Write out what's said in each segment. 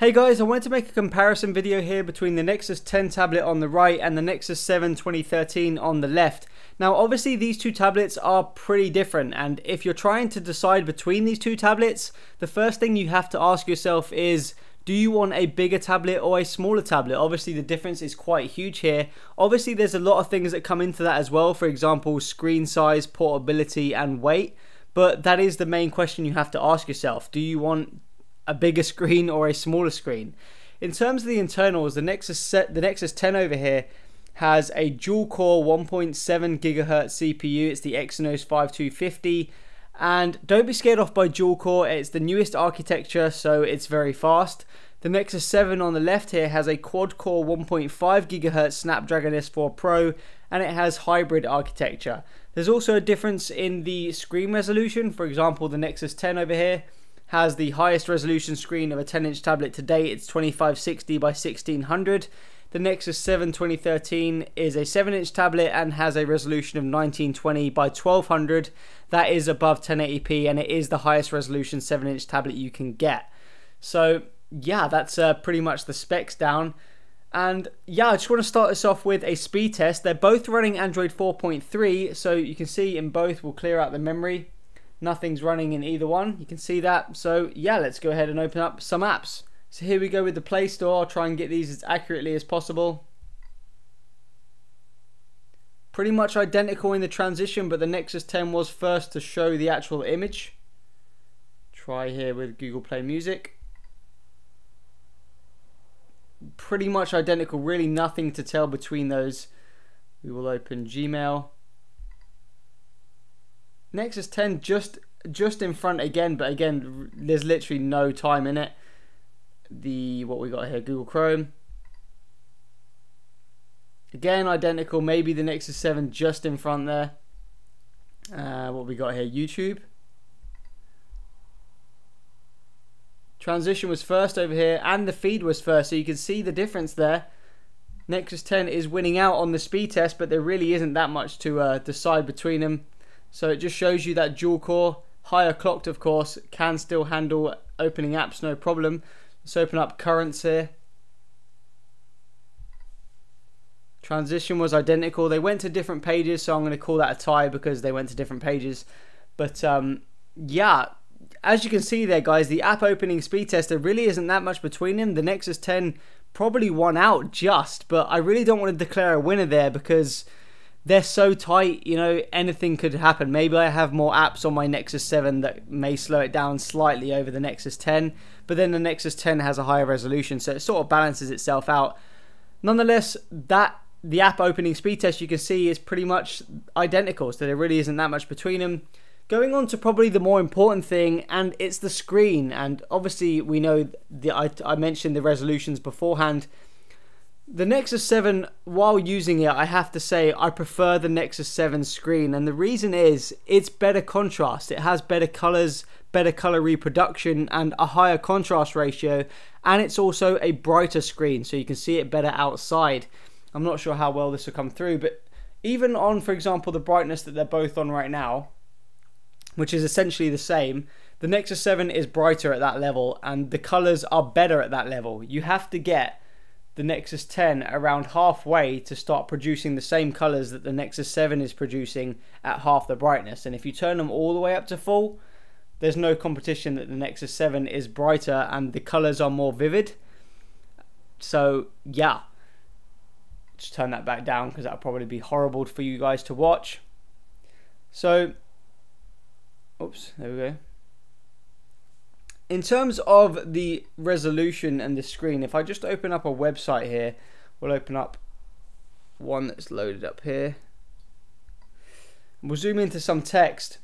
Hey guys, I wanted to make a comparison video here between the Nexus 10 tablet on the right and the Nexus 7 2013 on the left. Now obviously these two tablets are pretty different, and if you're trying to decide between these two tablets, the first thing you have to ask yourself is, do you want a bigger tablet or a smaller tablet? Obviously the difference is quite huge here. Obviously there's a lot of things that come into that as well, for example screen size, portability and weight, but that is the main question you have to ask yourself. Do you want a bigger screen or a smaller screen? In terms of the internals, the Nexus 10 over here has a dual core 1.7 gigahertz CPU. It's the Exynos 5250, and don't be scared off by dual core. It's the newest architecture, so it's very fast. The Nexus 7 on the left here has a quad core 1.5 gigahertz Snapdragon S4 Pro, and it has hybrid architecture. There's also a difference in the screen resolution. For example, the Nexus 10 over here has the highest resolution screen of a 10-inch tablet to date. It's 2560 by 1600. The Nexus 7 2013 is a 7-inch tablet and has a resolution of 1920 by 1200. That is above 1080p, and it is the highest resolution 7-inch tablet you can get. So yeah, that's pretty much the specs down. And yeah, I just want to start this off with a speed test. They're both running Android 4.3, so you can see in both, we'll clear out the memory. Nothing's running in either one, you can see that. So yeah, let's go ahead and open up some apps. So here we go with the Play Store. I'll try and get these as accurately as possible. Pretty much identical in the transition, but the Nexus 10 was first to show the actual image. Try here with Google Play Music. Pretty much identical, really nothing to tell between those. We will open Gmail. Nexus 10 just in front again, but again there's literally no time in it. What we got here, Google Chrome, again identical, maybe the Nexus 7 just in front there. What we got here, YouTube. Transition was first over here, and the feed was first, so you can see the difference there. Nexus 10 is winning out on the speed test, but there really isn't that much to decide between them. So it just shows you that dual core, higher clocked of course, can still handle opening apps no problem. Let's open up Currents here. Transition was identical. They went to different pages, so I'm going to call that a tie because they went to different pages. But yeah, as you can see there guys, the app opening speed test, there really isn't that much between them. The Nexus 10 probably won out just, but I really don't want to declare a winner there because they're so tight, you know, anything could happen. Maybe I have more apps on my Nexus 7 that may slow it down slightly over the Nexus 10, but then the Nexus 10 has a higher resolution, so it sort of balances itself out. Nonetheless, the app opening speed test you can see is pretty much identical, so there really isn't that much between them. Going on to probably the more important thing, and it's the screen. And obviously we know I mentioned the resolutions beforehand. The Nexus 7, while using it, I have to say I prefer the Nexus 7 screen, and the reason is it's better contrast. It has better colors, better color reproduction, and a higher contrast ratio, and it's also a brighter screen, so you can see it better outside. I'm not sure how well this will come through, but even on, for example, the brightness that they're both on right now, which is essentially the same, the Nexus 7 is brighter at that level, and the colors are better at that level. You have to get the Nexus 10 around halfway to start producing the same colors that the Nexus 7 is producing at half the brightness. And if you turn them all the way up to full, there's no competition that the Nexus 7 is brighter and the colors are more vivid. So yeah, just turn that back down because that'll probably be horrible for you guys to watch. So oops, there we go. In terms of the resolution and the screen, if I just open up a website here, we'll open up one that's loaded up here. We'll zoom into some text.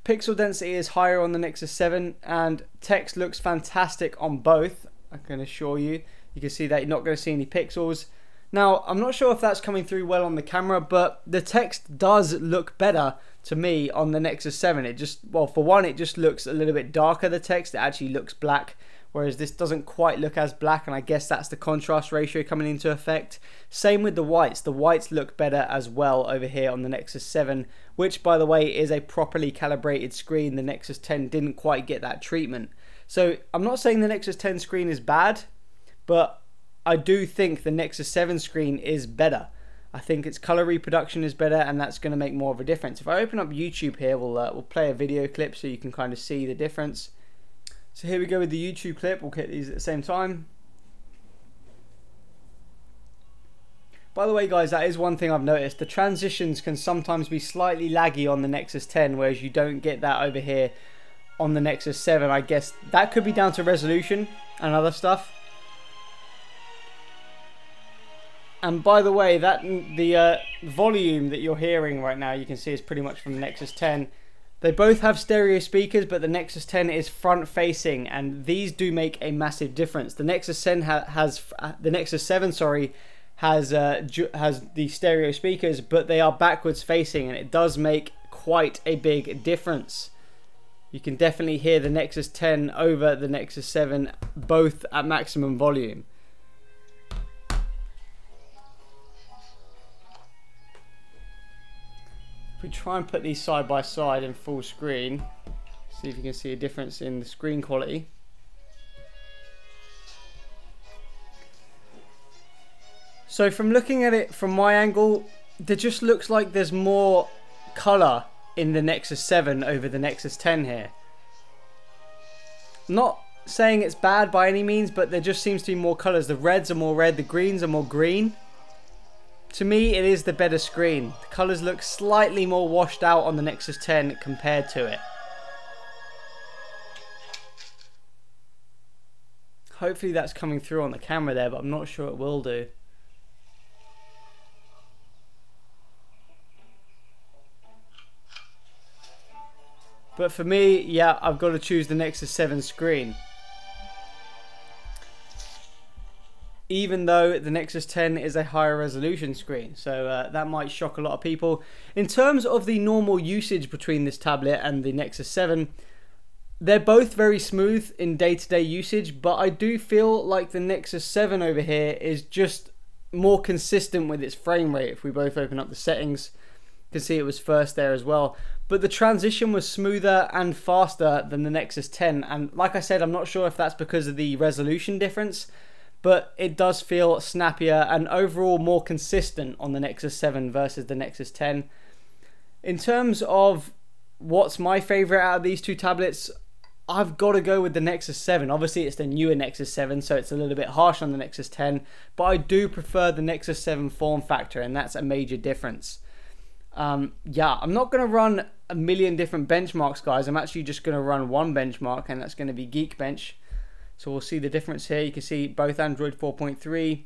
Pixel density is higher on the Nexus 7, and text looks fantastic on both. I can assure you. You can see that you're not going to see any pixels. Now, I'm not sure if that's coming through well on the camera, but the text does look better to me on the Nexus 7. It just, well, for one, it just looks a little bit darker, the text. It actually looks black, whereas this doesn't quite look as black, and I guess that's the contrast ratio coming into effect. Same with the whites. The whites look better as well over here on the Nexus 7, which, by the way, is a properly calibrated screen. The Nexus 10 didn't quite get that treatment. So I'm not saying the Nexus 10 screen is bad. but I do think the Nexus 7 screen is better. I think its color reproduction is better, and that's going to make more of a difference. If I open up YouTube here, we'll play a video clip so you can kind of see the difference. So here we go with the YouTube clip. We'll hit these at the same time. By the way, guys, that is one thing I've noticed. The transitions can sometimes be slightly laggy on the Nexus 10, whereas you don't get that over here on the Nexus 7. I guess that could be down to resolution and other stuff. And by the way, that the volume that you're hearing right now, you can see is pretty much from the Nexus 10. They both have stereo speakers, but the Nexus 10 is front facing, and these do make a massive difference. The Nexus 10 the Nexus 7, sorry, has the stereo speakers, but they are backwards facing, and it does make quite a big difference. You can definitely hear the Nexus 10 over the Nexus 7, both at maximum volume. If we try and put these side by side in full screen, see if you can see a difference in the screen quality. So from looking at it from my angle, there just looks like there's more color in the Nexus 7 over the Nexus 10 here. I'm not saying it's bad by any means, but there just seems to be more colors. The reds are more red, the greens are more green. To me, it is the better screen. The colors look slightly more washed out on the Nexus 10 compared to it. Hopefully that's coming through on the camera there, but I'm not sure it will do. But for me, yeah, I've got to choose the Nexus 7 screen. Even though the Nexus 10 is a higher resolution screen. So that might shock a lot of people. In terms of the normal usage between this tablet and the Nexus 7, they're both very smooth in day-to-day usage, but I do feel like the Nexus 7 over here is just more consistent with its frame rate. If we both open up the settings, you can see it was first there as well. But the transition was smoother and faster than the Nexus 10. And like I said, I'm not sure if that's because of the resolution difference, but it does feel snappier and overall more consistent on the Nexus 7 versus the Nexus 10. In terms of what's my favorite out of these two tablets, I've got to go with the Nexus 7. Obviously, it's the newer Nexus 7, so it's a little bit harsh on the Nexus 10, but I do prefer the Nexus 7 form factor, and that's a major difference. Yeah, I'm not going to run a million different benchmarks, guys. I'm actually just going to run one benchmark, and that's going to be Geekbench. So we'll see the difference here. You can see both Android 4.3.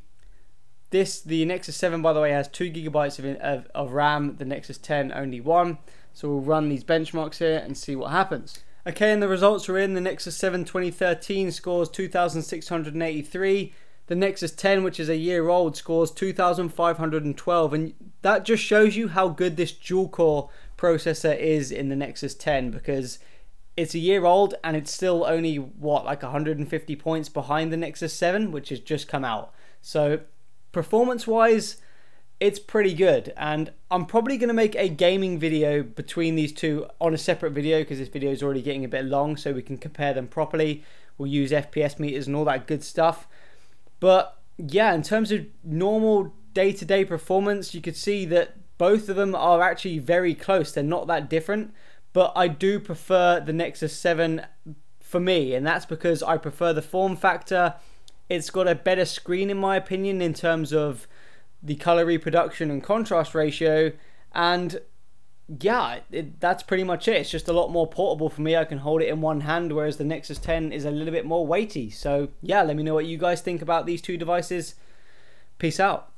The Nexus 7, by the way, has 2 GB of RAM. The Nexus 10 only 1. So we'll run these benchmarks here and see what happens. Okay, and the results are in. The Nexus 7 2013 scores 2,683. The Nexus 10, which is a year old, scores 2,512. And that just shows you how good this dual-core processor is in the Nexus 10, because it's a year old and it's still only, what, like 150 points behind the Nexus 7, which has just come out. So performance-wise, it's pretty good. And I'm probably going to make a gaming video between these two on a separate video, because this video is already getting a bit long, so we can compare them properly. We'll use FPS meters and all that good stuff. But yeah, in terms of normal day-to-day performance, you could see that both of them are actually very close. They're not that different, but I do prefer the Nexus 7 for me, and that's because I prefer the form factor. It's got a better screen in my opinion in terms of the color reproduction and contrast ratio, and yeah, that's pretty much it. It's just a lot more portable for me. I can hold it in one hand, whereas the Nexus 10 is a little bit more weighty. So yeah, let me know what you guys think about these two devices. Peace out.